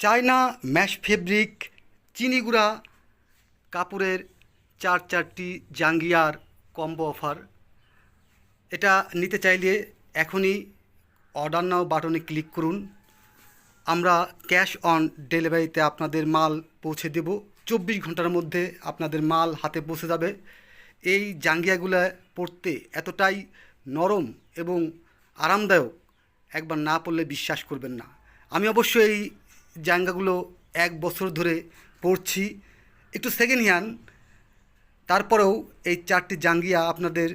China mash fabric চিনি গুঁড়া কাপড়ের চারটি জাঙ্গিয়ার কম্বো অফার। এটা নিতে চাইলে এখনই অর্ডার নাও বাটনে ক্লিক করুন। আমরা ক্যাশ অন ডেলিভারিতে আপনাদের মাল পৌঁছে দেব। 24 ঘন্টার মধ্যে আপনাদের মাল হাতে পৌঁছে যাবে। এই জাঙ্গিয়াগুলো পরতে এতটাই নরম এবং আরামদায়ক, একবার না পরলে বিশ্বাস করবেন না। আমি অবশ্য এই জাঙ্গাগুলো 1 বছর ধরে পরছি, একটু সেকেন্ড হ্যান্ড। তারপরেও এই 4টি জাঙ্গিয়া আপনাদের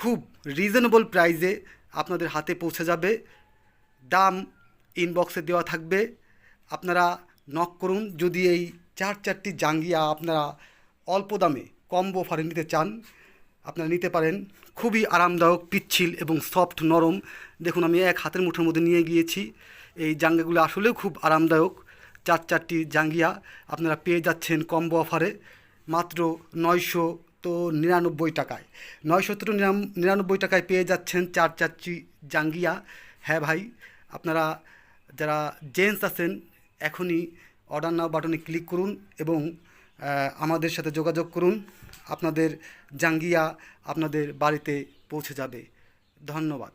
খুব রিজনেবল প্রাইসে আপনাদের হাতে পৌঁছে যাবে। দাম ইনবক্সে দেওয়া থাকবে, আপনারা নক করুন। যদি এই চারটি জাঙ্গিয়া আপনারা অল্প দামে কম্বো অফারে নিতে চান, আপনারা নিতে পারেন। খুবই আরামদায়ক, পিচ্ছিল এবং সফট নরম। দেখুন, আমি এক হাতের মুঠোর মধ্যে নিয়ে গিয়েছি। এই জাঙ্গিয়াগুলো আসলেও খুব আরামদায়ক। চারটি জাঙ্গিয়া আপনারা পেয়ে যাচ্ছেন কম্বো অফারে মাত্র 999 টাকায়। 999 টাকায় পেয়ে যাচ্ছেন চারটি জাঙ্গিয়া। হ্যাঁ ভাই, আপনারা যারা জেন্টস আছেন এখনই অর্ডার নাও বাটনে ক্লিক করুন এবং আমাদের সাথে যোগাযোগ করুন। আপনাদের জাঙ্গিয়া আপনাদের বাড়িতে পৌঁছে যাবে। ধন্যবাদ।